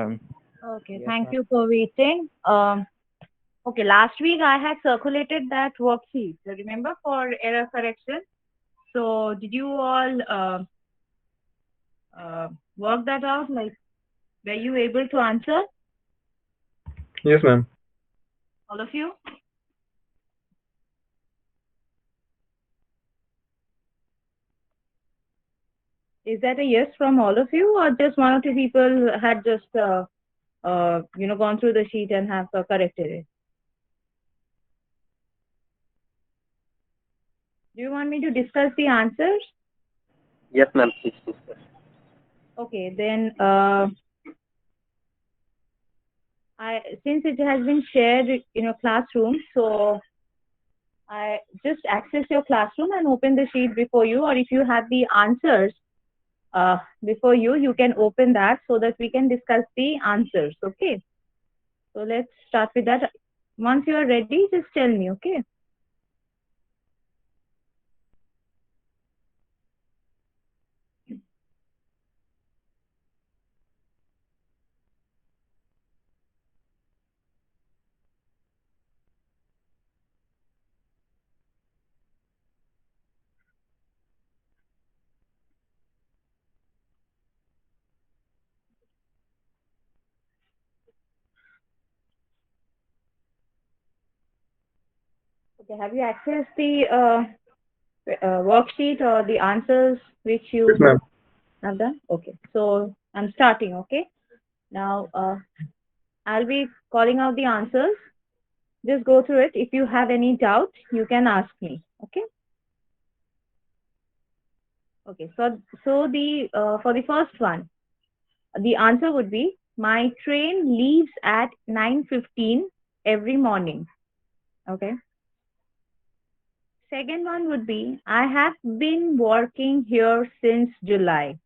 Okay, Yes, thank ma'am. you for waiting. Okay, last week I had circulated that worksheet, so remember, for error correction. So did you all work that out? Like, were you able to answer, Yes, ma'am. all of you? Is that a yes from all of you, or just one or two people had just gone through the sheet and have corrected it? Do you want me to discuss the answers? Yes, ma'am. Please discuss. Okay, then since it has been shared in your classroom, so I just access your classroom and open the sheet before you, or if you have the answers before you, you can open that so that we can discuss the answers. Okay. So let's start with that. Once you are ready, just tell me. Okay. Okay. Have you accessed the worksheet or the answers which Yes, you ma'am. have done? Okay. So I'm starting. Okay. Now I'll be calling out the answers. Just go through it. If you have any doubt, you can ask me. Okay. Okay. So the for the first one, the answer would be my train leaves at 9:15 every morning. Okay. Second one would be I have been working here since July.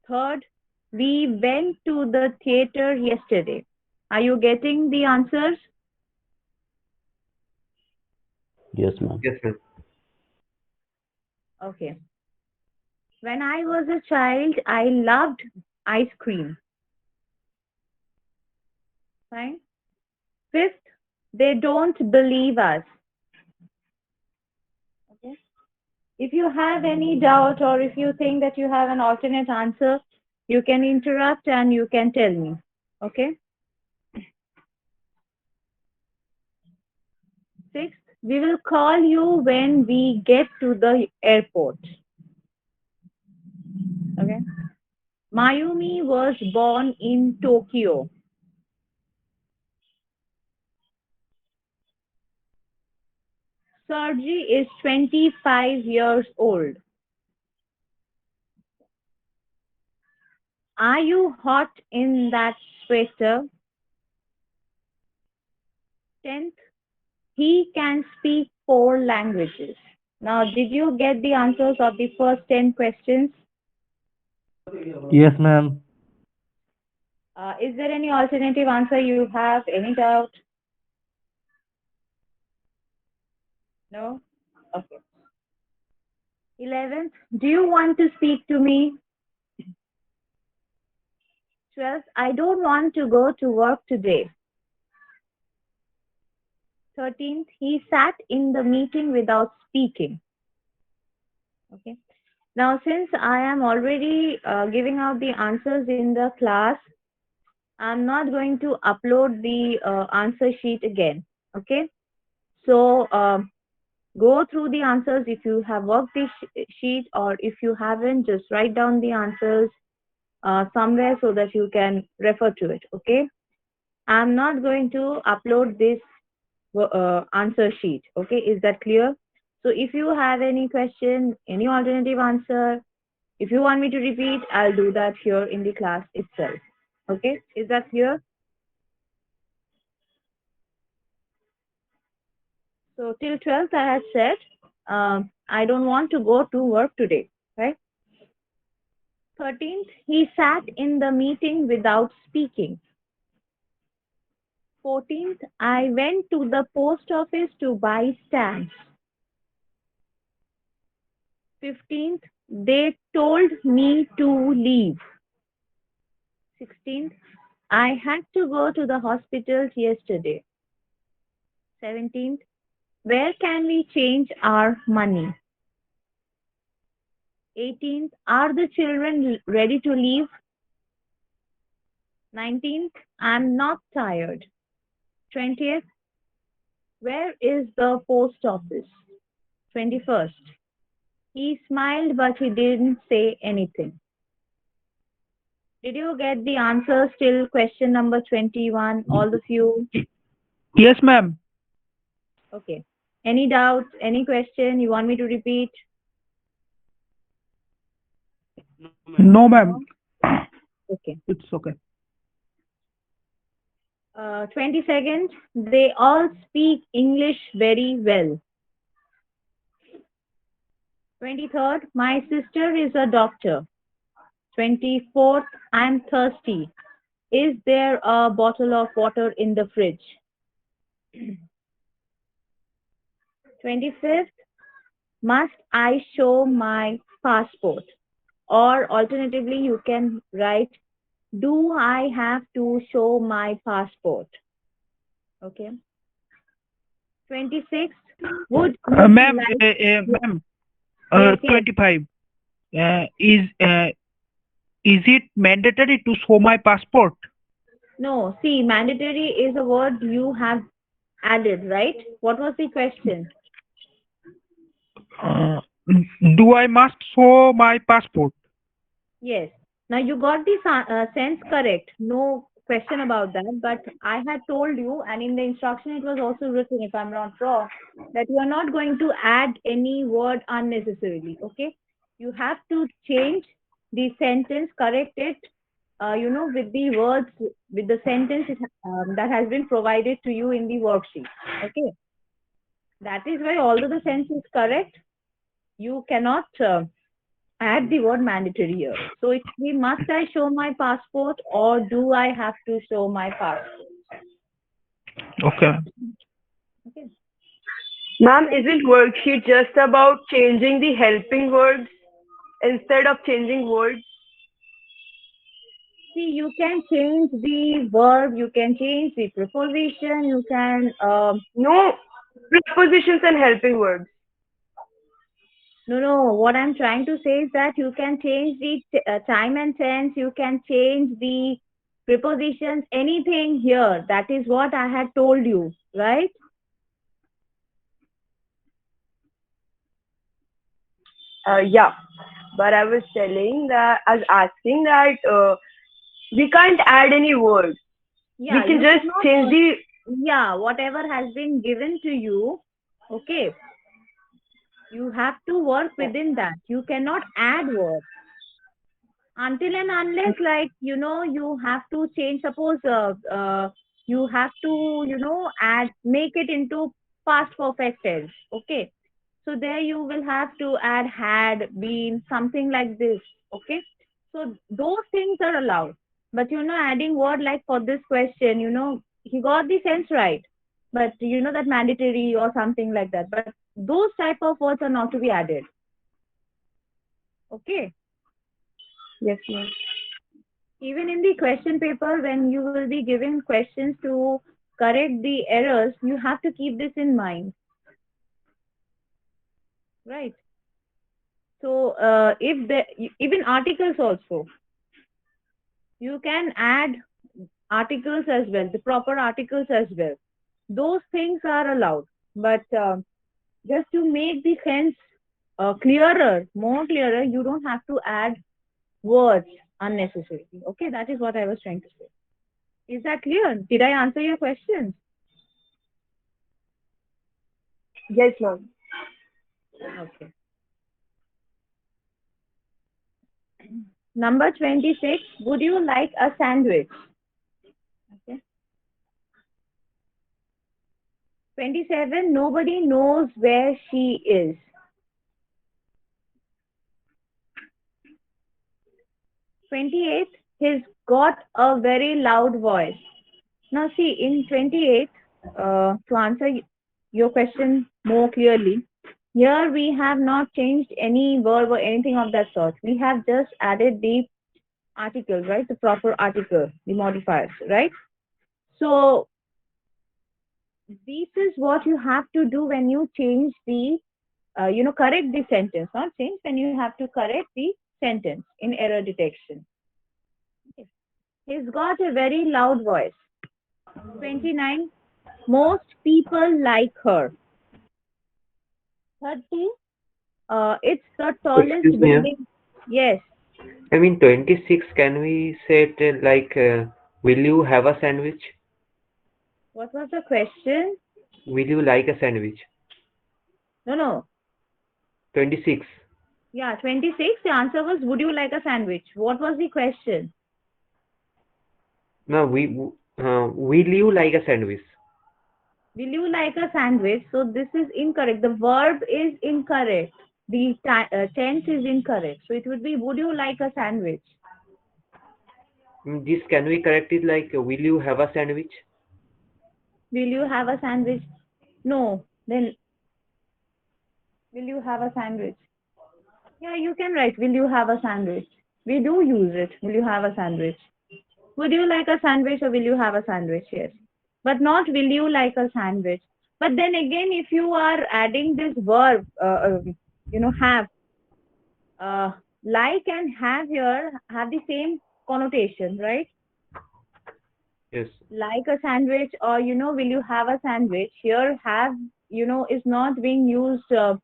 Third, we went to the theater yesterday. Are you getting the answers? Yes, ma'am. Yes, ma'am. Okay. When I was a child, I loved ice cream. Fine. Fifth, they don't believe us. Okay. If you have any doubt or if you think that you have an alternate answer, you can interrupt and you can tell me. Okay. Sixth, we will call you when we get to the airport. Okay. Mayumi was born in Tokyo. Sergi is 25 years old. Are you hot in that sweater? 10th, he can speak 4 languages. Now, did you get the answers of the first 10 questions? Yes, ma'am. Is there any alternative answer you have? Any doubt? No? Okay. 11th, do you want to speak to me? 12th, I don't want to go to work today. 13th, he sat in the meeting without speaking. Okay. Now, since I am already giving out the answers in the class, I'm not going to upload the answer sheet again. Okay. So, go through the answers. If you have worked this sheet or if you haven't, just write down the answers somewhere so that you can refer to it. Okay. I'm not going to upload this answer sheet. Okay. Is that clear? So if you have any question, any alternative answer, if you want me to repeat, I'll do that here in the class itself. Okay. Is that clear? So till 12th, I had said, I don't want to go to work today. Right. 13th, he sat in the meeting without speaking. 14th, I went to the post office to buy stamps. 15th, they told me to leave. 16th, I had to go to the hospital yesterday. 17th, where can we change our money? 18th, are the children ready to leave? 19th, I'm not tired. 20th, where is the post office? 21st, he smiled but he didn't say anything. Did you get the answers till question number 21, all of you? Yes, ma'am. Okay. Any doubts? Any question you want me to repeat? No, ma'am. Okay. It's okay. 22nd, they all speak English very well. 23rd, my sister is a doctor. 24th, I'm thirsty. Is there a bottle of water in the fridge? 25th, must I show my passport? Or alternatively, you can write, do I have to show my passport? Okay. 26th, would you Ma'am, like... ma'am, Yes, yes. 25. Is it mandatory to show my passport? No, see, mandatory is a word you have added, right? What was the question? Uh, do I must show my passport? Yes. Now you got the sense correct. No question about that. But I had told you, and in the instruction it was also written, if I'm not wrong, that you are not going to add any word unnecessarily. Okay. You have to change the sentence, correct it, with the words, with the sentence that has been provided to you in the worksheet. Okay. That is why, although the sense is correct, you cannot add the word mandatory here. So it will be, must I show my passport or do I have to show my passport? Okay. Okay. Ma'am, isn't worksheet just about changing the helping words instead of changing words? See, you can change the verb, you can change the preposition, you can, No, prepositions and helping words. no, what I'm trying to say is that you can change the time and tense, you can change the prepositions, anything here. That is what I had told you, right? Yeah, but I was telling that, I was asking that we can't add any words. We Yeah, can you just cannot, change the. yeah, whatever has been given to you, okay, you have to work within that. You cannot add words until and unless, like, you have to change. Suppose you have to, add, make it into past perfect tense. Okay. So there you will have to add had, been, something like this. Okay. So those things are allowed. But, adding word like for this question, he got the sense right. But, that mandatory or something like that. But those type of words are not to be added. Okay. Yes, ma'am. Even in the question paper, when you will be given questions to correct the errors, you have to keep this in mind. Right. So if the even articles also, you can add articles as well, the proper articles as well. Those things are allowed. But just to make the sense clearer, more clearer, you don't have to add words unnecessarily. Okay, that is what I was trying to say. Is that clear? Did I answer your question? Yes, ma'am. Okay. Number 26, would you like a sandwich? Okay. 27, nobody knows where she is. 28, he's got a very loud voice. Now see, in 28, to answer your question more clearly, here we have not changed any verb or anything of that sort. We have just added the article, right? The proper article, the modifiers, right? So this is what you have to do when you change the, correct the sentence, not change, when you have to correct the sentence in error detection. Okay. He's got a very loud voice. 29. Most people like her. 30. It's the tallest Excuse me. building. Yes. I mean 26. Can we say it will you have a sandwich? What was the question? Will you like a sandwich? No. 26. Yeah, 26. The answer was, would you like a sandwich? What was the question? No, will you like a sandwich? Will you like a sandwich? So this is incorrect. The verb is incorrect. The tense is incorrect. So it would be, would you like a sandwich? This can we correct it like will you have a sandwich? Will you have a sandwich? No. Then, will you have a sandwich? Yeah, you can write, will you have a sandwich? We do use it. Will you have a sandwich? Would you like a sandwich or will you have a sandwich? Yes. But not will you like a sandwich. But then again, if you are adding this verb, have, like and have here have the same connotation, right? Yes. Like a sandwich or, will you have a sandwich? Here have, is not being used, to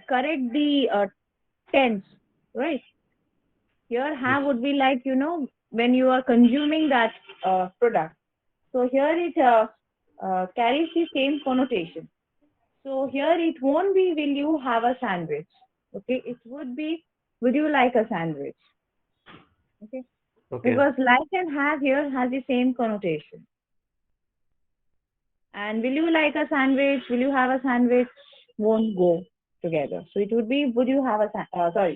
correct the tense, right? Here have would be like, when you are consuming that product. So here it carries the same connotation. So here it won't be, will you have a sandwich? Okay, it would be, would you like a sandwich? Okay, Okay. because like and have here has the same connotation. And will you like a sandwich? Will you have a sandwich? Won't go together. So it would be, would you have a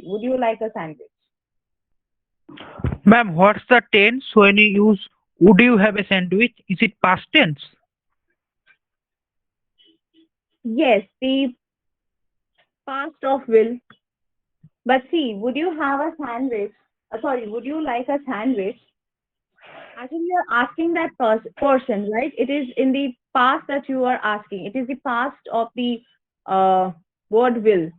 would you like a sandwich? Ma'am, what's the tense when you use would you have a sandwich? Is it past tense? Yes, the past of will. But see, would you have a sandwich? Would you like a sandwich? Actually, you're asking that person, right? It is in the past that you are asking. It is the past of the word will.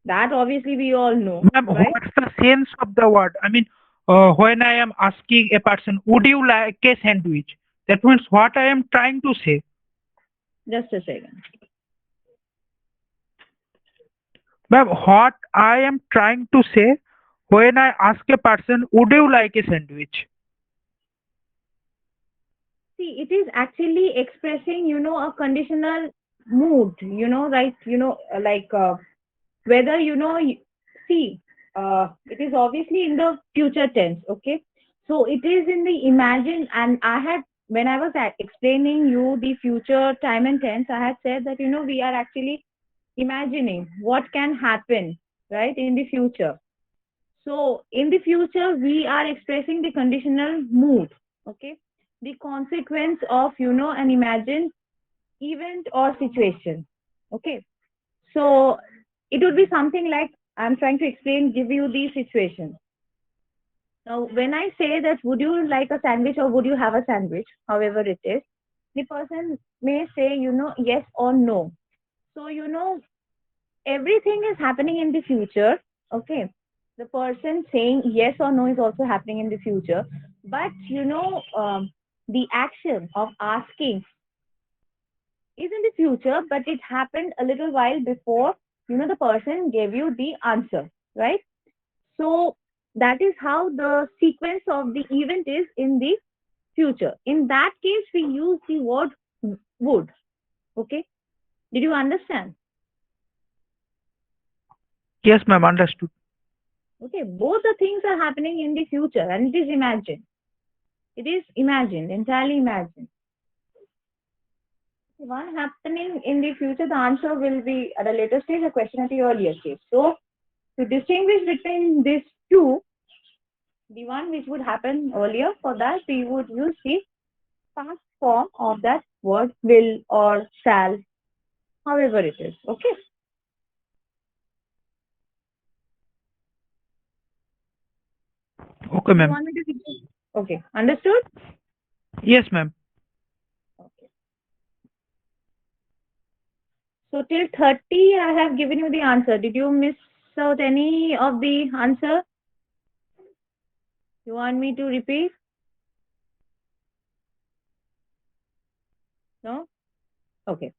That obviously we all know, Ma'am, right? what's the sense of the word? I mean, when I am asking a person, would you like a sandwich? That means what I am trying to say. Just a second. Ma'am, what I am trying to say when I ask a person, would you like a sandwich? See, it is actually expressing, a conditional mood, right? Whether, see, it is obviously in the future tense, okay? So it is in the imagine, and when I was explaining you the future time and tense, I had said that, we are actually imagining what can happen, right, in the future. So in the future, we are expressing the conditional mood, okay? The consequence of, an imagined event or situation, okay? So it would be something like, I'm trying to give you the situation. Now, when I say that, would you like a sandwich or would you have a sandwich, however it is, the person may say, yes or no. So, everything is happening in the future, okay? The person saying yes or no is also happening in the future. But, the action of asking is in the future, but it happened a little while before, the person gave you the answer, right? So that is how the sequence of the event is in the future. In that case, we use the word would. Okay. Did you understand? Yes, ma'am, understood. Okay. Both the things are happening in the future and it is imagined. It is imagined, entirely imagined. One happening in the future, the answer will be at a later stage, a question at the earlier stage. So to distinguish between these two, the one which would happen earlier, for that we would use the past form of that word will or shall, however it is. Okay. Okay, You ma'am. want me to repeat? Okay, understood? Yes, ma'am. Okay. So till 30, I have given you the answer. Did you miss out any of the answer? You want me to repeat? No? Okay.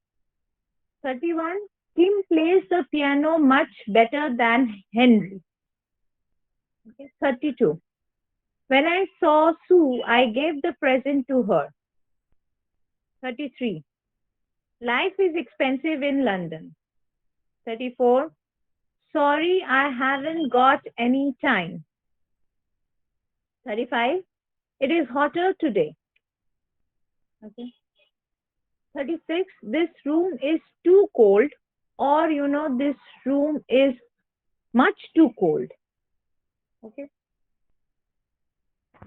31. Tim plays the piano much better than Henry. Okay. 32. When I saw Sue, I gave the present to her. 33. Life is expensive in London. 34. Sorry, I haven't got any time. 35. It is hotter today. Okay. 36. This room is too cold, or this room is much too cold. Okay.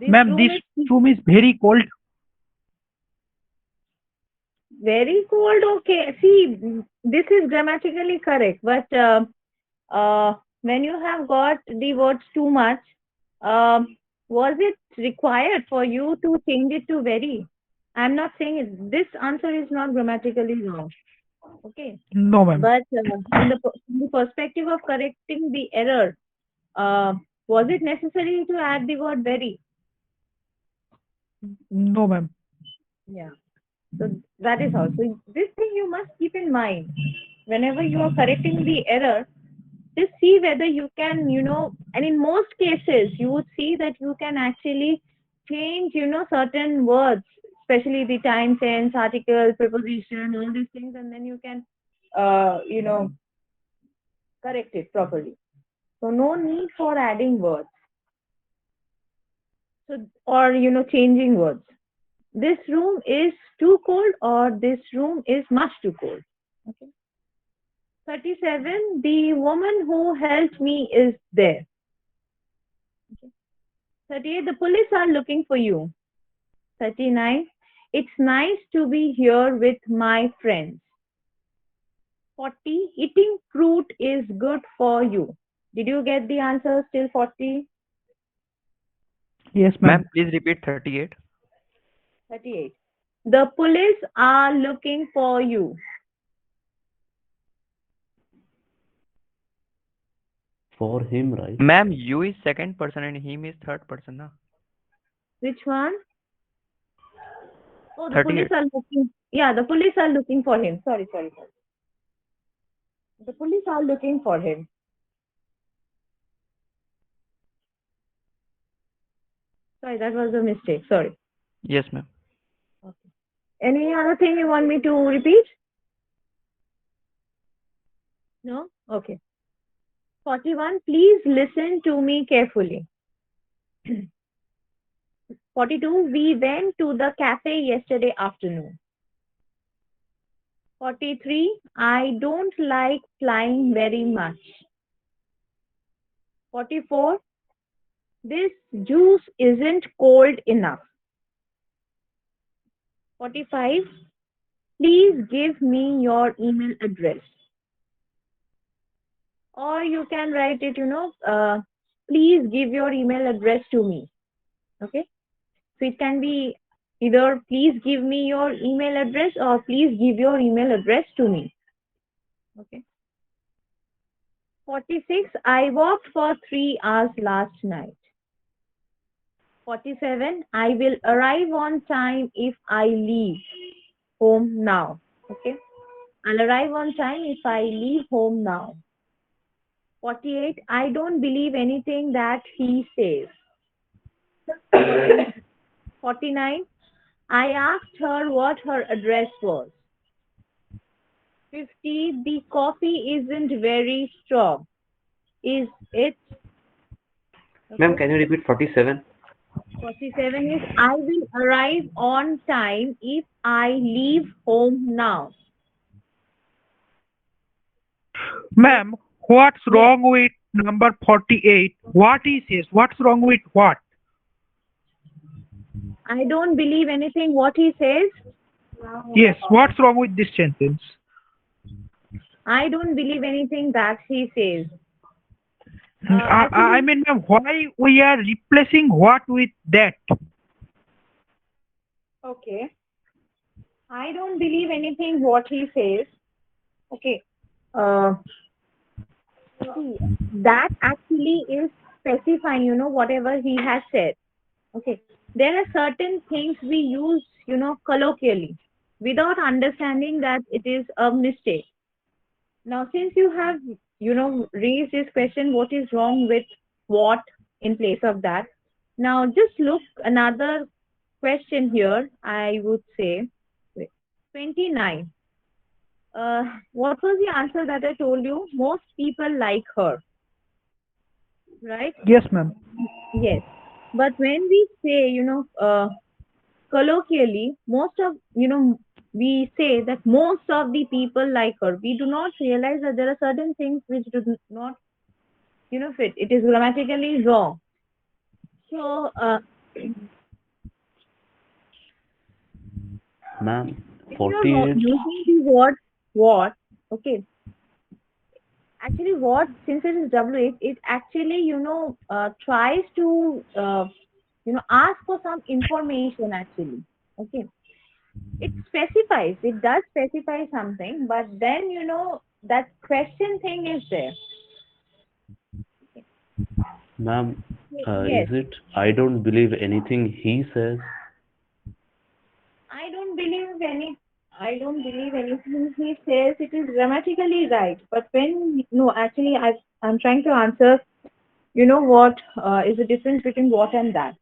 This Ma'am, room this is room is very cold. very cold. Okay. See, this is grammatically correct, but when you have got the words too much, was it required for you to change it to very? I'm not saying it. This answer is not grammatically wrong. Okay. No, ma'am. But in the perspective of correcting the error, was it necessary to add the word very? No, ma'am. Yeah. So that is how. So this thing you must keep in mind. Whenever you are correcting the error, just see whether you can, and in most cases, you would see that you can actually change, certain words, especially the time, tense, article, preposition, all these things, and then you can, correct it properly. So no need for adding words. So, or, changing words. This room is too cold, or this room is much too cold. Okay. 37. The woman who helped me is there. Okay. 38. The police are looking for you. 39. It's nice to be here with my friends. 40. Eating fruit is good for you. Did you get the answers till 40? Yes, ma'am. Ma'am, please repeat 38. 38. The police are looking for you. For him, right? Ma'am, you is second person and him is third person, na? Which one? Oh, the police 38. are looking. Yeah, the police are looking for him. Sorry. The police are looking for him. Sorry, that was a mistake. Sorry. Yes, ma'am. Okay. Any other thing you want me to repeat? No? Okay. 41. Please listen to me carefully. 42. We went to the cafe yesterday afternoon. 43. I don't like flying very much. 44. This juice isn't cold enough. 45. Please give me your email address. Or you can write it, please give your email address to me. Okay. So it can be either please give me your email address or please give your email address to me. Okay. 46. I walked for 3 hours last night. 47. I will arrive on time if I leave home now. Okay. I'll arrive on time if I leave home now. 48. I don't believe anything that he says. 49. I asked her what her address was. 50. The coffee isn't very strong. Is it? Ma'am, Okay. can you repeat 47? 47 is I will arrive on time if I leave home now. Ma'am, what's Yes. wrong with number 48? What he says? What's wrong with what? I don't believe anything what he says. Yes, what's wrong with this sentence? I don't believe anything that he says. I mean, ma'am, why we are replacing what with that? Okay. I don't believe anything what he says. Okay. See, that actually is specifying, whatever he has said. Okay. There are certain things we use, colloquially without understanding that it is a mistake. Now, since you have, raised this question, what is wrong with what in place of that? Now, just look another question here. I would say, wait, 29. What was the answer that I told you? Most people like her, right? Yes, ma'am. Yes. But when we say, colloquially, most of, we say that most of the people like her. We do not realize that there are certain things which do not, fit. It is grammatically wrong. So, Ma'am, if you are 48. using the word what, okay, actually what, since it is WH, it actually, tries to, ask for some information actually. Okay. It specifies, it does specify something, but then, that question thing is there. Ma'am, Yes. is it I don't believe anything he says? I don't believe any. I don't believe anything he says. It is grammatically right, but when no, actually, I'm trying to answer. What is the difference between what and that?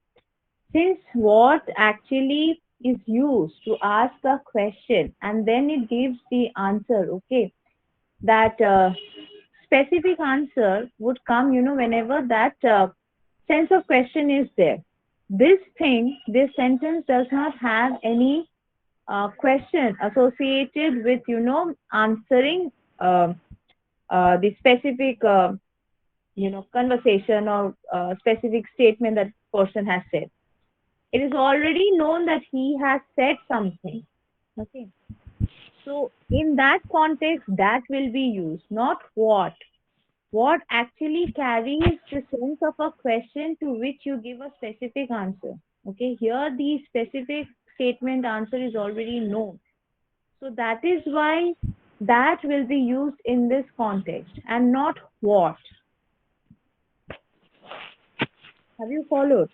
Since what actually is used to ask a question and then it gives the answer. Okay, that specific answer would come. Whenever that sense of question is there. This thing, this sentence does not have any question associated with answering the specific conversation or specific statement that person has said. It is already known that he has said something. Okay, so in that context that will be used, not what actually carries the sense of a question to which you give a specific answer. Okay, here the specific statement answer is already known. So that is why that will be used in this context and not what. Have you followed?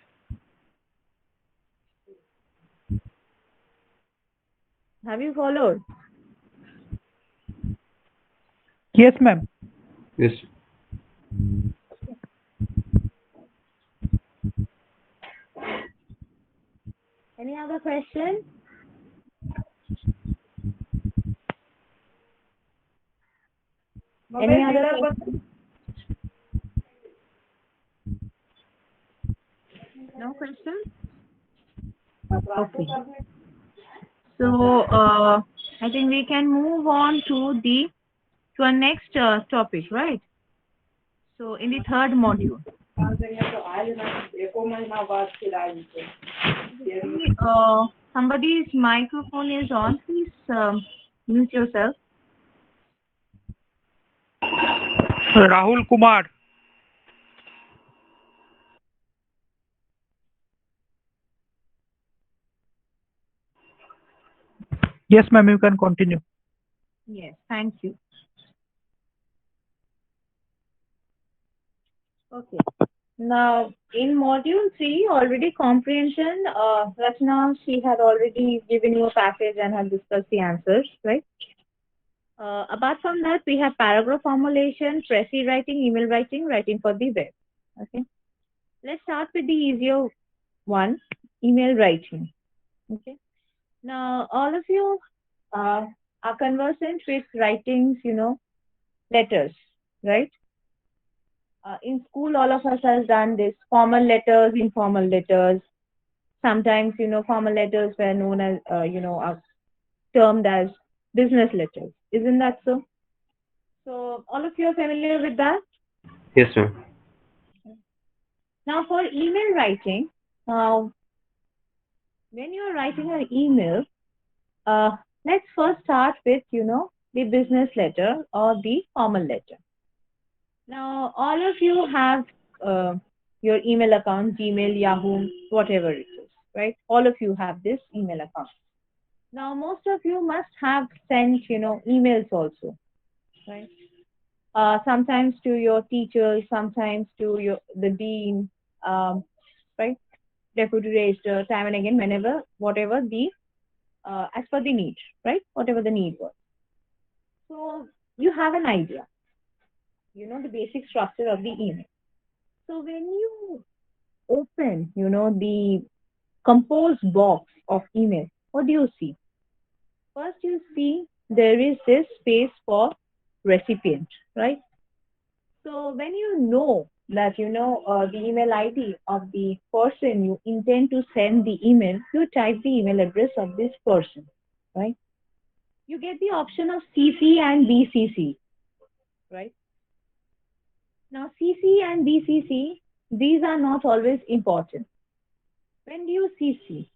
Have you followed? Yes, ma'am. Yes. Any other question? Any other question? No question? Okay. So I think we can move on to our next topic, right? So in the third module. Somebody's microphone is on. Please mute yourself. Rahul Kumar. Yes, ma'am, you can continue. Yes, thank you. Okay. Now, in module 3, already comprehension, Rachna, she had already given you a passage and had discussed the answers, right? Apart from that, we have paragraph formulation, Pressy writing, email writing, writing for the web. Okay. Let's start with the easier one, email writing. Okay. Now, all of you are conversant with writings, letters, right? In school, all of us has done this formal letters, informal letters. Sometimes, formal letters were known as, are termed as business letters. Isn't that so? So, all of you are familiar with that? Yes, ma'am. Now, for email writing, when you are writing an email, let's first start with, the business letter or the formal letter. Now, all of you have your email account, Gmail, Yahoo, whatever it is, right? All of you have this email account. Now, most of you must have sent, emails also, right? Sometimes to your teachers, sometimes to the dean, right? Deputy registrar, time and again, whatever as per the need, right? Whatever the need was. So you have an idea, the basic structure of the email. So when you open, the composed box of email, what do you see? First, you see there is this space for recipient, right? So when you know that the email ID of the person you intend to send the email, you type the email address of this person, right? You get the option of CC and BCC, right? Now CC and BCC, these are not always important. When do you CC?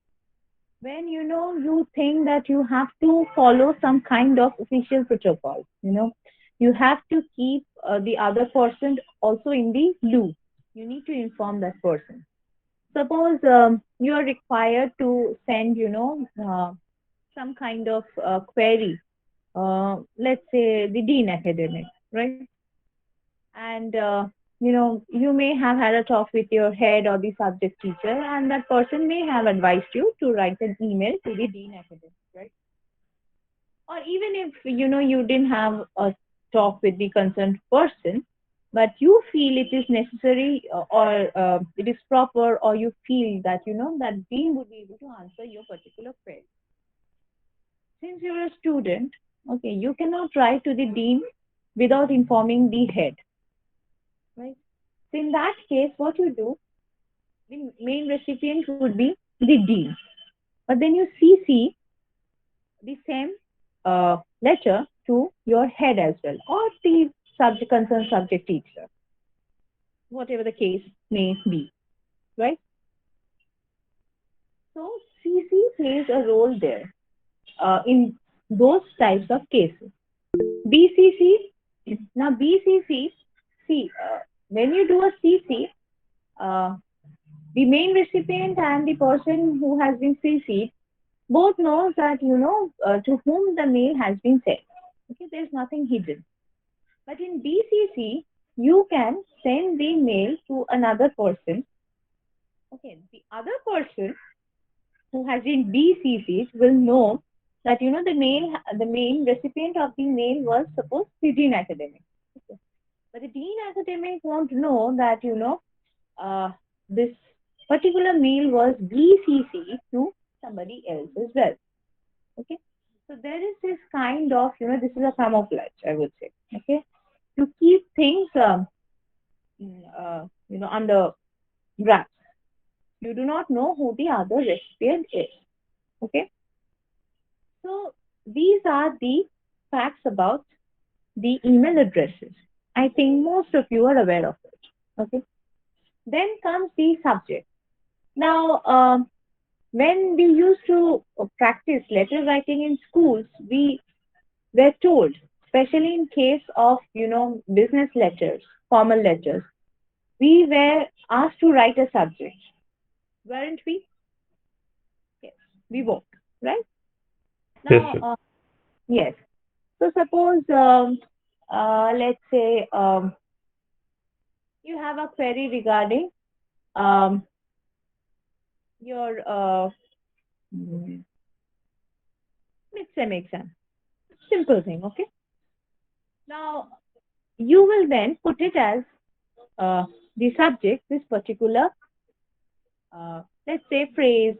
When you think that you have to follow some kind of official protocol, you have to keep the other person also in the loop. You need to inform that person. Suppose you are required to send, some kind of query, let's say the dean academic, right? And you may have had a talk with your head or the subject teacher, and that person may have advised you to write an email to the dean academic, right? Or even if you didn't have a talk with the concerned person, but you feel it is necessary, or it is proper, or you feel that that dean would be able to answer your particular query. Since you're a student, okay, you cannot write to the dean without informing the head, right? So in that case, what you do, the main recipient would be the dean, but then you CC the same letter to your head as well, or the concerned subject teacher, whatever the case may be, right? So CC plays a role there in those types of cases. BCC, now BCC, see, when you do a CC, the main recipient and the person who has been CC'd both know that to whom the mail has been sent. Okay, there's nothing hidden. But in BCC, you can send the mail to another person. Okay, the other person who has been BCC'd will know that the main recipient of the mail was supposed the dean academic. Okay. But the dean academic won't know that this particular mail was BCC to somebody else as well. Okay, so there is this kind of this is a camouflage, I would say. Okay, to keep things under wraps. You do not know who the other recipient is. Okay, so these are the facts about the email addresses. I think most of you are aware of it. Okay, then comes the subject. Now, when we used to practice letter writing in schools, we were told, especially in case of business letters, formal letters, we were asked to write a subject, weren't we? Yes, we were, right? Yes, Now, sir. yes. So suppose, let's say, you have a query regarding um, your midterm exam. Simple thing, okay? Now, you will then put it as the subject, this particular, let's say, phrase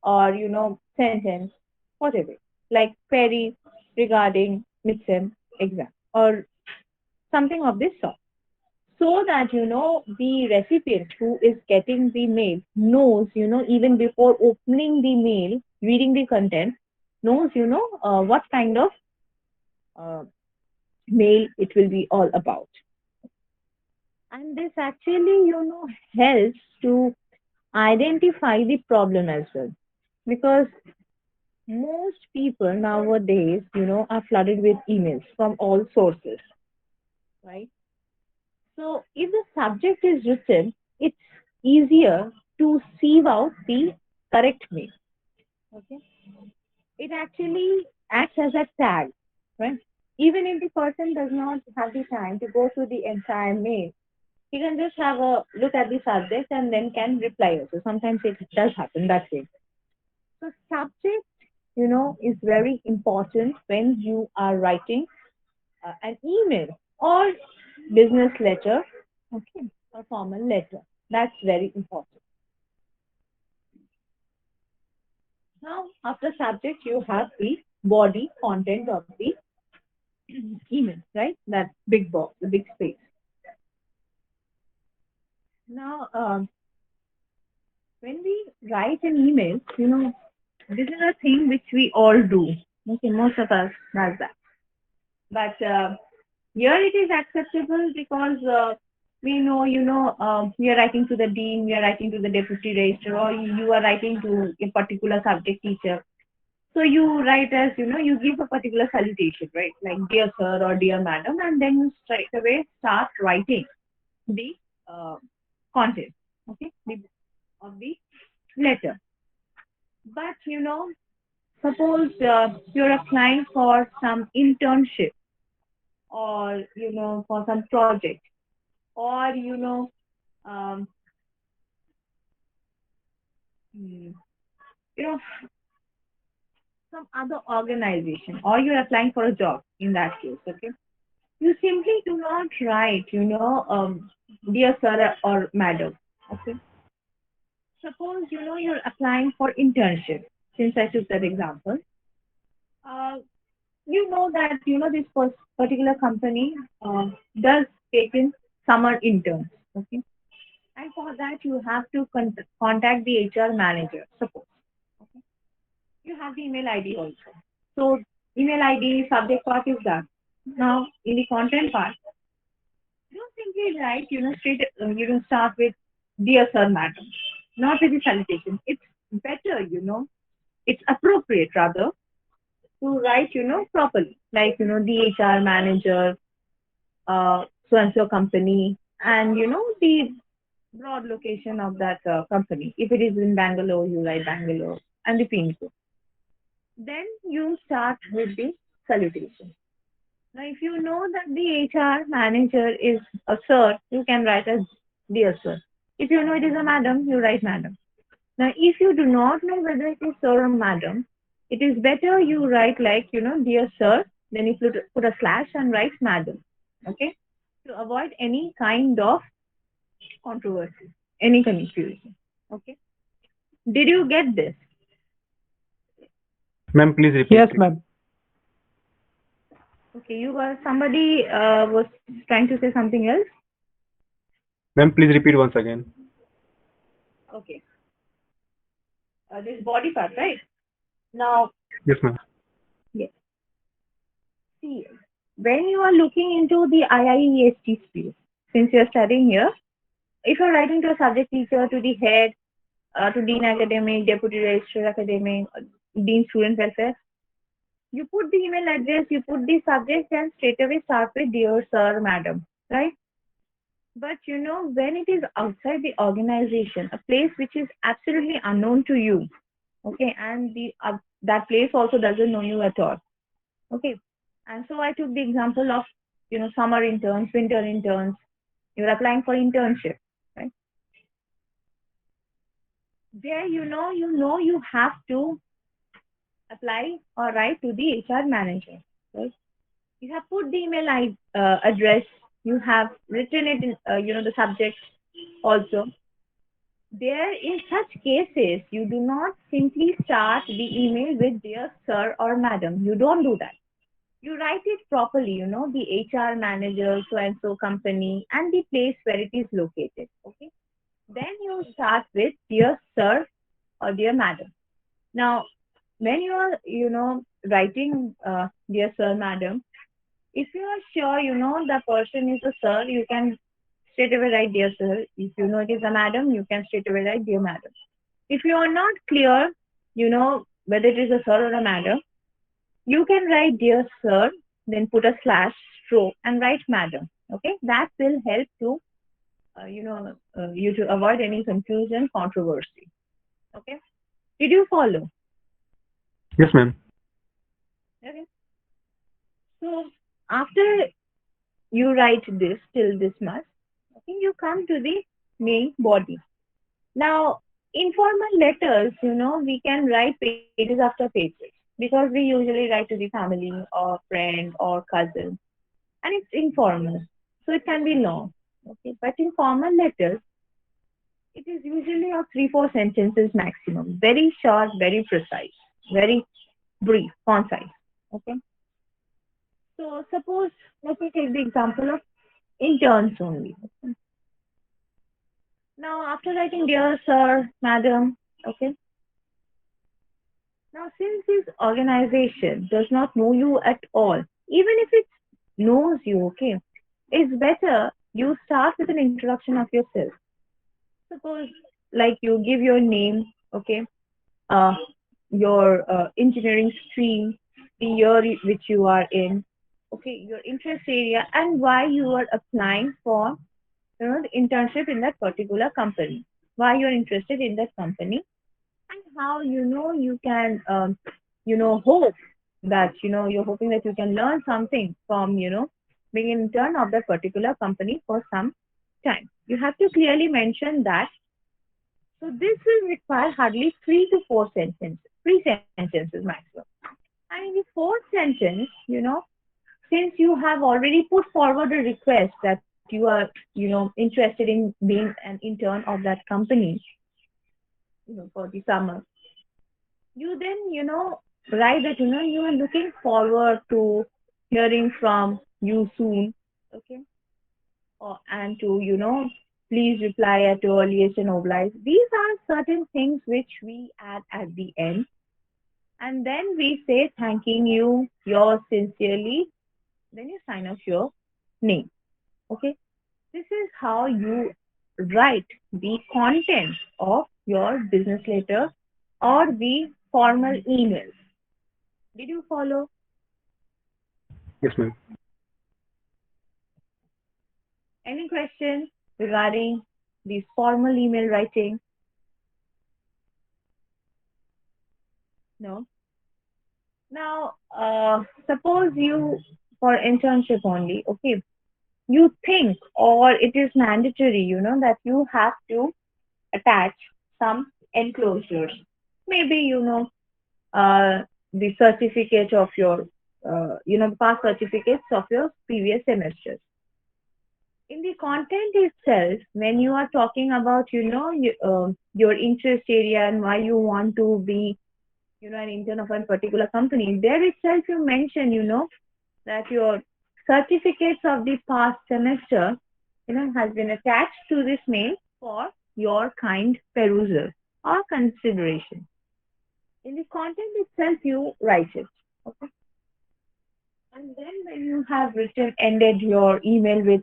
or sentence, whatever, like query regarding midterm exam or something of this sort, so that the recipient who is getting the mail knows, even before opening the mail, reading the content, knows what kind of uh, mail it will be all about. And this actually helps to identify the problem as well, because most people nowadays are flooded with emails from all sources, right? So if the subject is written, it's easier to sieve out the correct mail. Okay. It actually acts as a tag, right? Even if the person does not have the time to go through the entire mail, he can just have a look at the subject and then can reply also. Sometimes it does happen that way. So subject, is very important when you are writing an email or business letter, okay, or formal letter. That's very important. Now, after subject, you have the body content of the email, right? That big box, the big space. Now, when we write an email, this is a thing which we all do. Okay, most of us does that. But here it is acceptable because we know, we are writing to the dean, we are writing to the deputy registrar, or you are writing to a particular subject teacher. So you write as, you give a particular salutation, right? Like dear sir or dear madam, and then you straight away start writing the content, okay, of the letter. But, suppose you're applying for some internship or, for some project or, um, some other organization or you're applying for a job in that case, okay? You simply do not write, dear sir or madam, okay? Suppose, you're applying for internship, since I took that example. You know that, this particular company does take in summer interns, okay? And for that, you have to contact the HR manager, suppose. Okay? You have the email ID also. So, email ID, subject part is done. Now, in the content part, don't simply write, straight, start with dear sir, madam, not with the salutation. It's better, it's appropriate rather to write, properly, like, the HR manager, so and so company, and, the broad location of that company. If it is in Bangalore, you write Bangalore and the pin code. Then you start with the salutation. Now, if you know that the HR manager is a sir, you can write as dear sir. If you know it is a madam, you write madam. Now, if you do not know whether it is sir or madam, it is better you write like, dear sir, then you put a slash and write madam. Okay? To avoid any kind of controversy, any confusion. Okay? Did you get this? Ma'am, please repeat. Yes, ma'am. Okay, somebody was trying to say something else? Ma'am, please repeat once again. Okay. This body part, right? Now, Yes, ma'am. yes. See, when you are looking into the IIEST space, since you are studying here, if you are writing to a subject teacher, to the head, to Dean Academic, Deputy Registrar Academic, Dean Student Welfare, you put the email address, you put the subject, and straight away start with dear sir, madam, right? But when it is outside the organization, a place which is absolutely unknown to you, okay, and that place also doesn't know you at all, okay. And so I took the example of, summer interns, winter interns. You're applying for internship, right? There, you have to apply or write to the HR manager, right? You have put the email address. You have written it in, the subject also. There, in such cases, you do not simply start the email with dear sir or madam. You don't do that. You write it properly, the HR manager, so and so company, and the place where it is located. Okay. Then you start with dear sir or dear madam. Now, when you are, writing dear sir, madam, if you are sure, the person is a sir, you can straight away write dear sir. If you know it is a madam, you can straight away write dear madam. If you are not clear, whether it is a sir or a madam, you can write dear sir, then put a slash, stroke, and write madam. Okay, that will help to you to avoid any confusion, controversy. Okay, did you follow? Yes, ma'am. Okay, so after you write this till this much, okay, you come to the main body. Now, informal letters, we can write pages after pages because we usually write to the family or friend or cousin, and it's informal, so it can be long. Okay, but in formal letters, it is usually of 3-4 sentences maximum. Very short, very precise, very brief, concise. Okay. So suppose let me take the example of interns only. Now, after writing dear sir, madam, okay. Now, since this organization does not know you at all, even if it knows you, okay, it's better you start with an introduction of yourself. Suppose, like you give your name, okay, uh, your engineering stream, the year which you are in, okay, your interest area, and why you are applying for the internship in that particular company, why you're interested in that company, and how you can hope that you're hoping that you can learn something from being an intern of that particular company for some time. You have to clearly mention that. So this will require hardly 3 to 4 sentences, 3 sentences maximum. And in the fourth sentence, since you have already put forward a request that you are, interested in being an intern of that company, for the summer, you then, write that, you are looking forward to hearing from you soon, okay? And to, please reply at your earliest and oblige. These are certain things which we add at the end. And then we say thanking you, yours sincerely. Then you sign off your name. Okay. This is how you write the content of your business letter or the formal emails. Did you follow? Yes, ma'am. Any questions regarding the formal email writing? No. Now, suppose you for internship only, okay, you think or it is mandatory, that you have to attach some enclosures. Maybe, the certificate of your, the past certificates of your previous semesters. In the content itself, when you are talking about, your interest area and why you want to be, an intern of a particular company, there itself you mention, that your certificates of the past semester, has been attached to this mail for your kind perusal or consideration. In the content itself, you write it. Okay. And then when you have written, ended your email with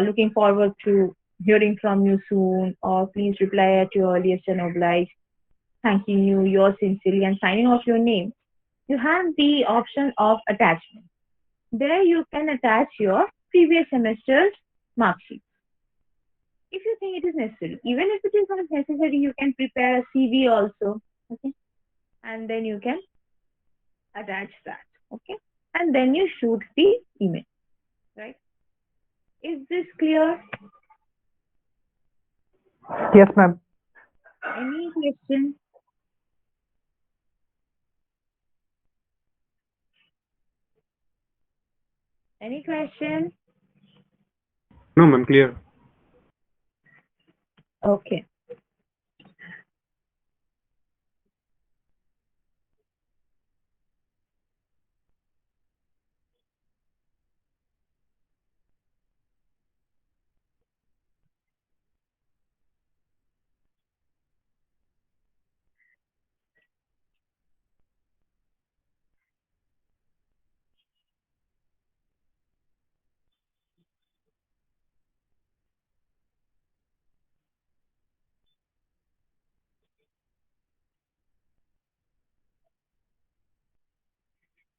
looking forward to hearing from you soon, or please reply at your earliest and oblige, thanking you, yours sincerely, and signing off your name, you have the option of attachment. There you can attach your previous semester's mark sheet. If you think it is necessary, even if it is not necessary, you can prepare a CV also, okay? And then you can attach that, okay? And then you shoot the email, right? Is this clear? Yes, ma'am. Any question? Any question? No, ma'am. Clear. Okay.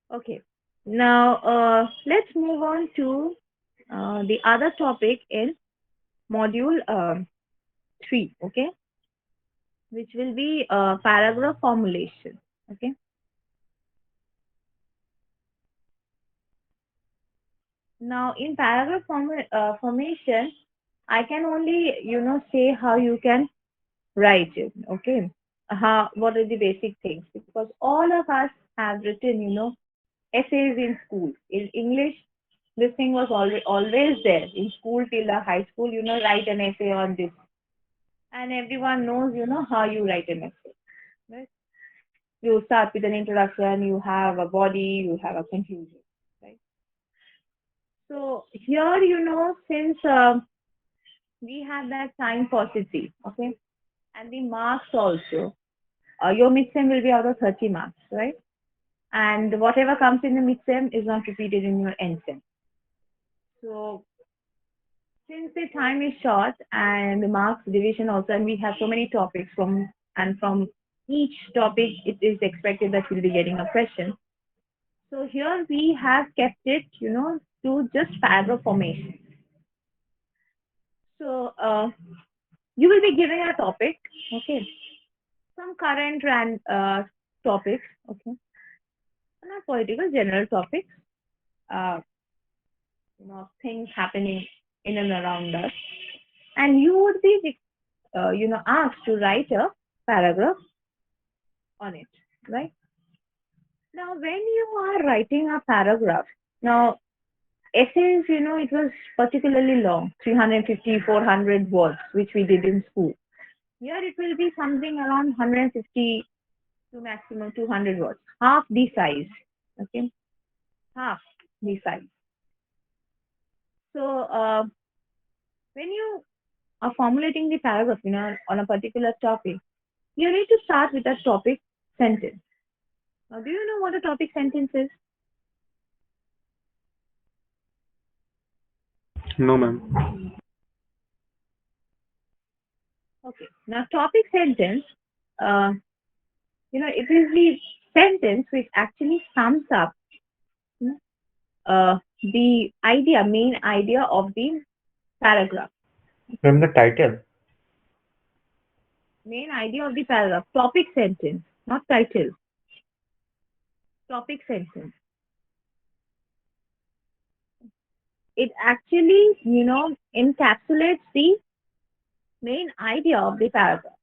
Okay. Now, let's move on to the other topic in module 3, okay, which will be paragraph formulation, okay. Now, in paragraph formation, I can only, say how you can write it, okay. What are the basic things? Because all of us have written, essays in school. In English, this thing was always there in school till the high school. Write an essay on this, and everyone knows, how you write an essay. Right? You start with an introduction. You have a body. You have a conclusion. Right. So here, since we have that time paucity, okay, and the marks also. Your midsem will be out of 30 marks, right? And whatever comes in the midsem is not repeated in your endsem. So since the time is short and the marks division also, and we have so many topics from each topic, it is expected that you'll be getting a question. So here we have kept it, to just paragraph formation. So you will be given a topic, okay, some current topics, okay, not political, general topics, uh, things happening in and around us, and you would be, asked to write a paragraph on it, right? Now, when you are writing a paragraph, now essays, it was particularly long, 350, 400 words, which we did in school. Here it will be something around 150 to maximum 200 words, half the size, okay, half the size. So when you are formulating the paragraph, on a particular topic, you need to start with a topic sentence. Now, do you know what a topic sentence is? No, ma'am. Okay. Now, topic sentence, it is the sentence which actually sums up the main idea of the paragraph. From the title. Main idea of the paragraph. Topic sentence, not title. Topic sentence. It actually, encapsulates the main idea of the paragraph.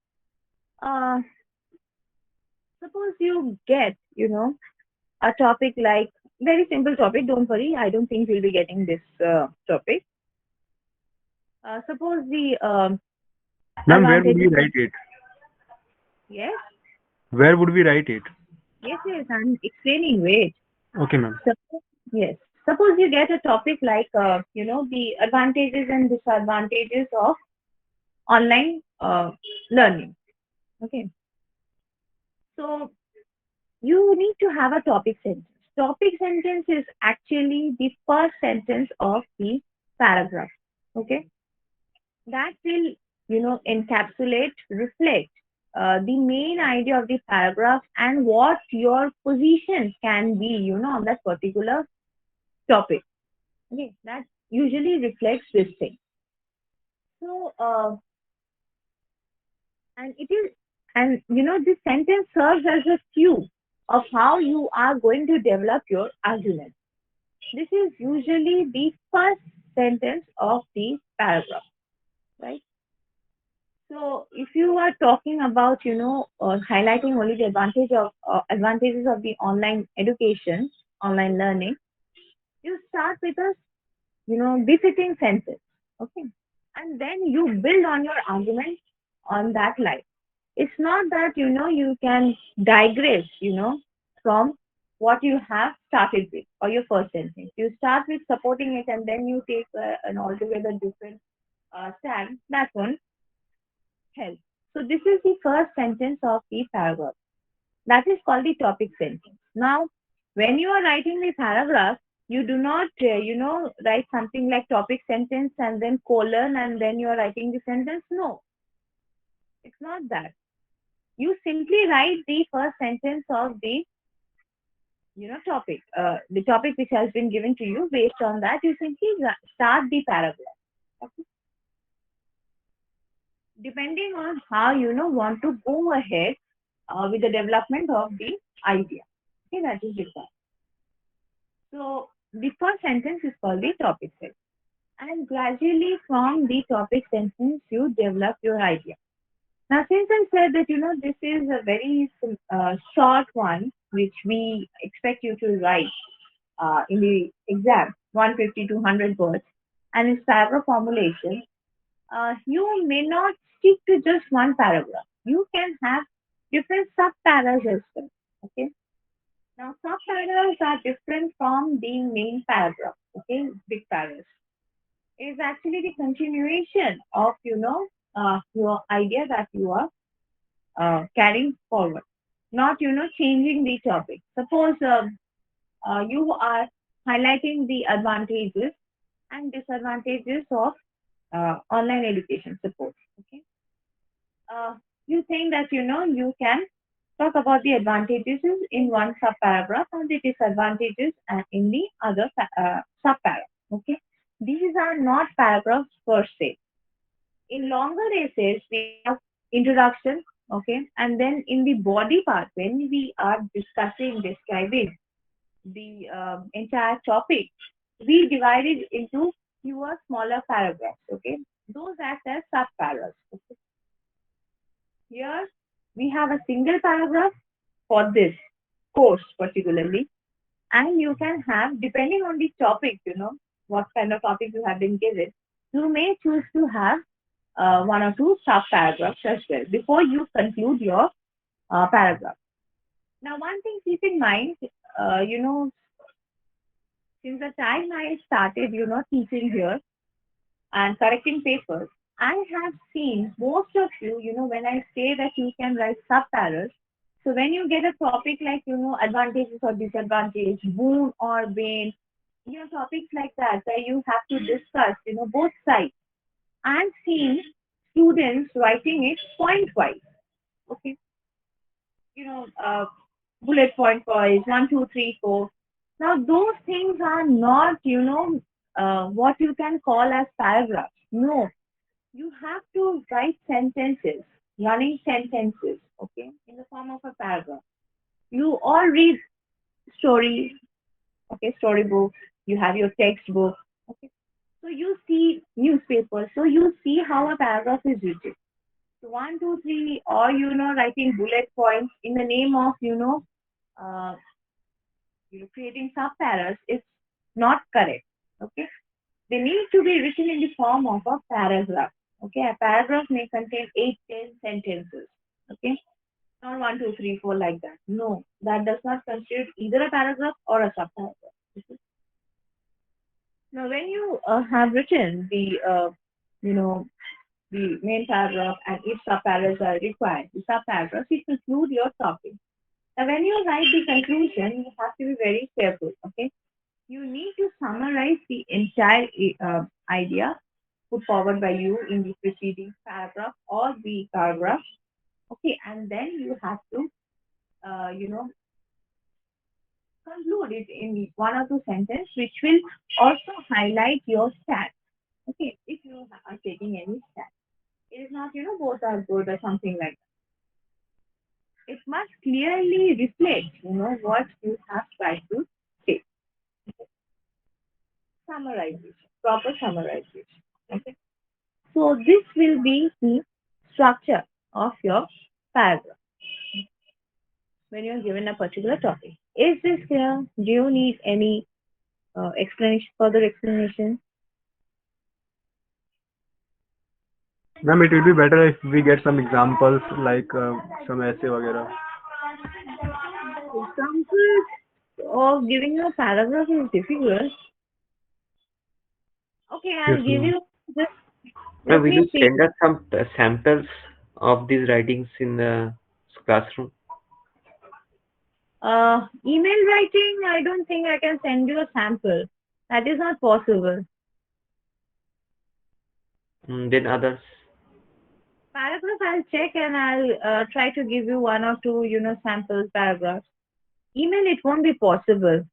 Suppose you get, a topic like, very simple topic, don't worry, I don't think you'll be getting this topic. Suppose the Ma'am, where would we advantages. write it? Yes, Where would we write it? yes, I'm explaining, wait. Okay, ma'am. Yes, suppose you get a topic like, the advantages and disadvantages of online learning. Okay. So you need to have a topic sentence. Topic sentence is actually the first sentence of the paragraph. Okay. That will, encapsulate, reflect the main idea of the paragraph and what your positions can be, on that particular topic. Okay. That usually reflects this thing. So, and this sentence serves as a cue of how you are going to develop your argument. This is usually the first sentence of the paragraph, right? So if you are talking about, highlighting only the advantages of the online education, online learning, you start with a, befitting sentence, okay? And then you build on your argument on that line. It's not that, you can digress, from what you have started with or your first sentence. You start with supporting it and then you take an altogether different stand. That one helps. So this is the first sentence of the paragraph. That is called the topic sentence. Now, when you are writing the paragraph, you do not, write something like topic sentence and then colon and then you are writing the sentence. No, it's not that. You simply write the first sentence of the topic, the topic which has been given to you. Based on that, you simply start the paragraph. Okay? Depending on how want to go ahead with the development of the idea. Okay, that is required. So the first sentence is called the topic sentence. And gradually from the topic sentence, you develop your idea. Now, since I said that, this is a very short one, which we expect you to write in the exam, 150 to 100 words, and it's paragraph formulation, you may not stick to just one paragraph. You can have different sub-paras as well. Okay. Now, sub-paras are different from the main paragraph. Okay, big paras. Is actually the continuation of your idea that you are carrying forward, not changing the topic. Suppose you are highlighting the advantages and disadvantages of online education. Suppose, okay, you think that you can talk about the advantages in one sub paragraph and the disadvantages in the other sub paragraph. Okay, these are not paragraphs per se. In longer essays, we have introduction, okay, and then in the body part, when we are describing the entire topic, we divide it into fewer smaller paragraphs, okay. Those act as sub-paragraphs. Okay? Here, we have a single paragraph for this course particularly, and you can have, depending on the topic, what kind of topic you have been given, you may choose to have one or two sub-paragraphs as well before you conclude your paragraph. Now, one thing keep in mind, since the time I started, teaching here and correcting papers, I have seen most of you, when I say that you can write sub-paras, so when you get a topic like, advantages or disadvantages, boon or bane, topics like that, where you have to discuss, both sides. I've seen students writing it point-wise, okay? Bullet point wise, 1, 2, 3, 4. Now, those things are not, what you can call as paragraphs. No, you have to write sentences, running sentences, okay, in the form of a paragraph. You all read stories, okay, storybooks, you have your textbook, okay. So you see newspapers, so you see how a paragraph is written. So 1, 2, 3, or writing bullet points in the name of uh, creating sub-paras is not correct. Okay, they need to be written in the form of a paragraph. Okay, a paragraph may contain 8, 10 sentences. Okay, not 1, 2, 3, 4 like that. No, that does not constitute either a paragraph or a sub-paragraph. Okay? Now, when you have written the the main paragraph and if sub-paragraphs are required, the sub-paragraphs, you conclude your topic. Now, when you write the conclusion, you have to be very careful, okay? You need to summarize the entire idea put forward by you in the preceding paragraph or the paragraph, okay? And then you have to, conclude it in 1 or 2 sentences, which will also highlight your stats, okay? If you are taking any stats. It is not, both are good or something like that. It must clearly reflect, what you have tried to say. Summarization, proper summarization. Okay. So this will be the structure of your paragraph when you are given a particular topic. Is this clear? Do you need any explanation, further explanation? Ma'am, it will be better if we get some examples like some essay वगैरह. Examples of giving you a paragraph is difficult. Okay, I'll Yes, give ma'am. you just Now, let will me you see. send us some samples of these writings in the classroom? Email writing, I don't think I can send you a sample. That is not possible. Then others. Paragraph, I'll check and I'll try to give you 1 or 2, sample paragraphs. Email, it won't be possible.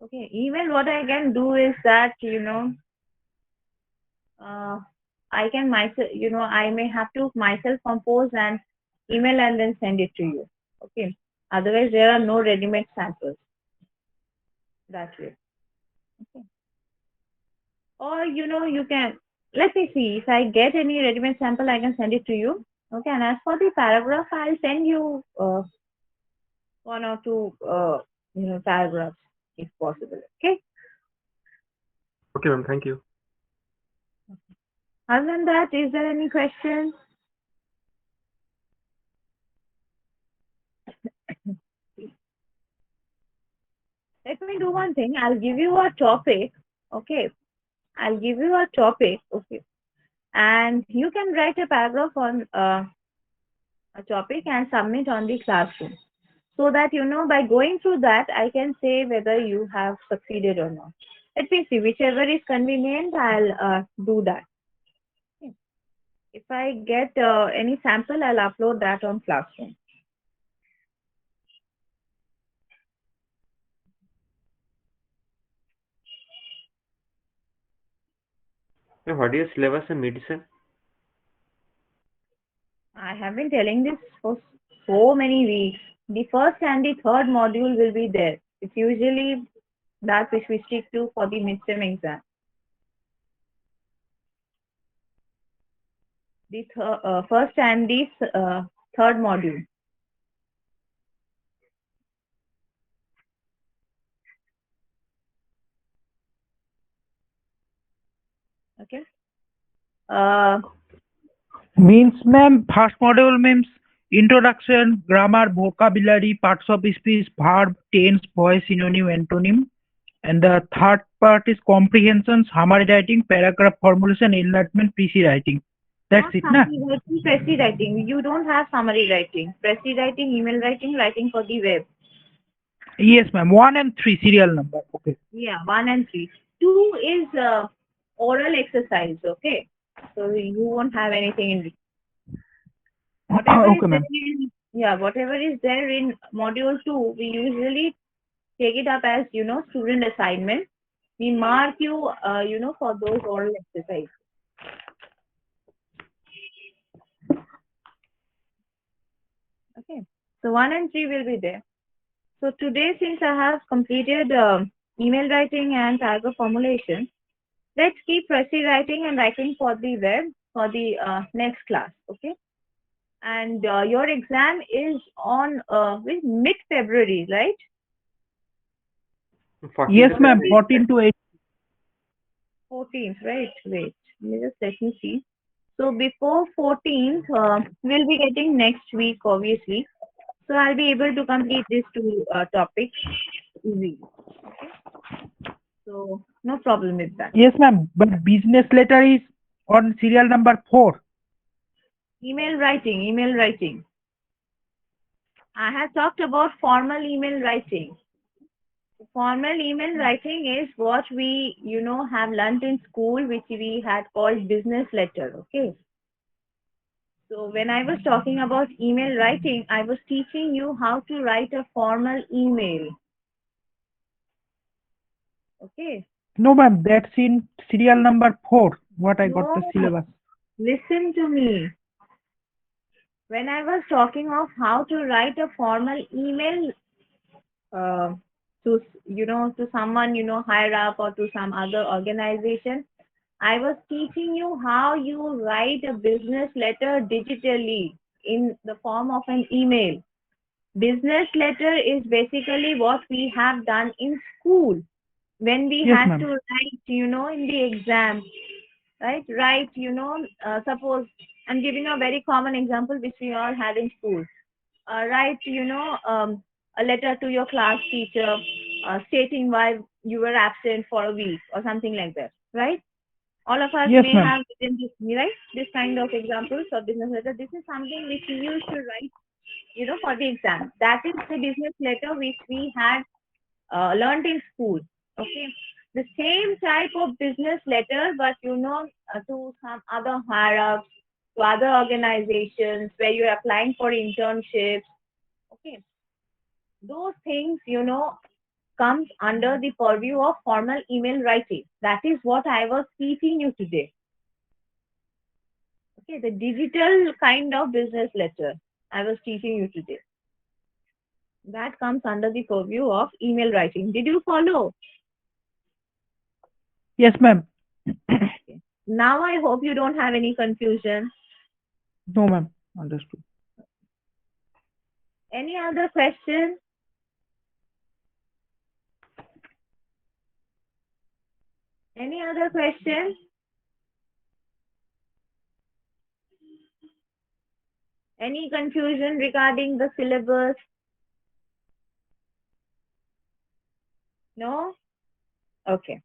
Okay, email, what I can do is that, I can myself, I may have to myself compose an email and then send it to you. Okay. Otherwise, there are no ready-made samples. That way. Okay. Or, you can, let me see, if I get any ready-made sample, I can send it to you. Okay. And as for the paragraph, I'll send you one or two, paragraphs if possible. Okay. Okay, ma'am. Thank you. Other than that, is there any question? Let me do one thing. I'll give you a topic. Okay. I'll give you a topic. Okay. And you can write a paragraph on a topic and submit on the classroom. So that, by going through that, I can say whether you have succeeded or not. Let me see. Whichever is convenient, I'll do that. Okay. If I get any sample, I'll upload that on classroom. Now, what is syllabus in medicine? I have been telling this for so many weeks. The first and the third module will be there. It's usually that which we stick to for the midterm exam. The first and the third module. Okay. Means, ma'am, first module means introduction, grammar, vocabulary, parts of speech, verb, tense, voice, synonym, antonym. And the third part is comprehension, summary writing, paragraph formulation, enlargement, PC writing. That's Not it, na? summary writing, pressy writing. You don't have summary writing. Pressy writing, email writing, writing for the web. Yes, ma'am. 1 and 3 serial number. Okay. Yeah, 1 and 3. 2 is oral exercise. Okay. So you won't have anything in whatever Okay, is there ma'am. in, yeah, whatever is there in module 2, we usually take it up as, student assignment. We mark you, for those oral exercises. Okay. So 1 and 3 will be there. So today, since I have completed email writing and paragraph formulation, let's keep pressy writing and writing for the web for the next class. Okay. And your exam is on with mid-February, right? 14 Yes, to ma'am. 17. 14 to 8. 14th, right? Wait, let me see. So before 14th, we'll be getting next week, obviously. So I'll be able to complete these two topics easily. Okay. So no problem with that. Yes, ma'am. But business letter is on serial number 4. Email writing, email writing. I have talked about formal email writing. Formal email writing is what we, have learned in school, which we had called business letter. Okay. So when I was talking about email writing, I was teaching you how to write a formal email. Okay. No, ma'am. That's in serial number 4. What I got the No, syllabus. listen to me. When I was talking of how to write a formal email to, to someone, higher up or to some other organization, I was teaching you how you write a business letter digitally in the form of an email. Business letter is basically what we have done in school when we Yes, had ma'am. to write, in the exam, right? Write, suppose I'm giving a very common example which we all had in school. Write, a letter to your class teacher stating why you were absent for a week or something like that, right? All of us Yes, may ma'am. have written this, right? This kind of examples of business letter. This is something which we used to write, for the exam. That is the business letter which we had learned in school. Okay. The same type of business letter, but to some other higher ups, to other organizations where you're applying for internships. Okay. those things, comes under the purview of formal email writing. That is what I was teaching you today. Okay, the digital kind of business letter I was teaching you today. That comes under the purview of email writing. Did you follow? Yes, ma'am. Okay. Now I hope you don't have any confusion. No, ma'am. Understood. Any other question? Any other question? Any confusion regarding the syllabus? No? Okay.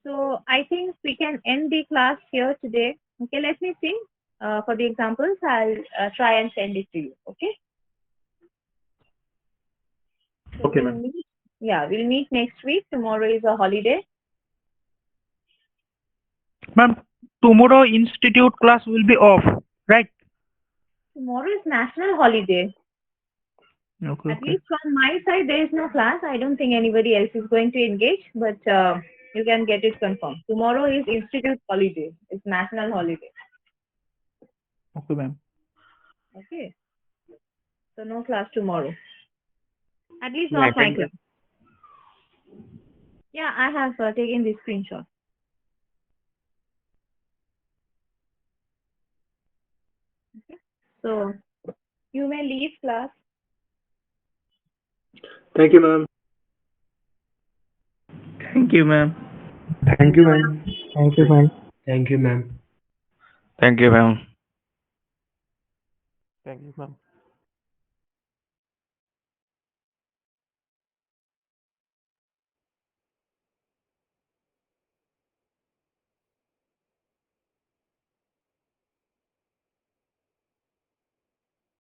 So I think we can end the class here today. Okay, let me see. For the examples, I'll try and send it to you. Okay? So Okay, we'll ma'am. meet, we'll meet next week. Tomorrow is a holiday. Ma'am, tomorrow institute class will be off, right? Tomorrow is national holiday. Okay, At okay. least from my side, there is no class. I don't think anybody else is going to engage, but you can get it confirmed. Tomorrow is institute holiday. It's national holiday. Okay, ma'am. Okay. So no class tomorrow. At least You not my attend class. Yeah, I have taken this screenshot. Okay. So you may leave class. Thank you, ma'am. Thank you, ma'am. Thank you, ma'am. Thank you, ma'am. Thank you, ma'am. Thank you, ma'am. Thank you, ma'am.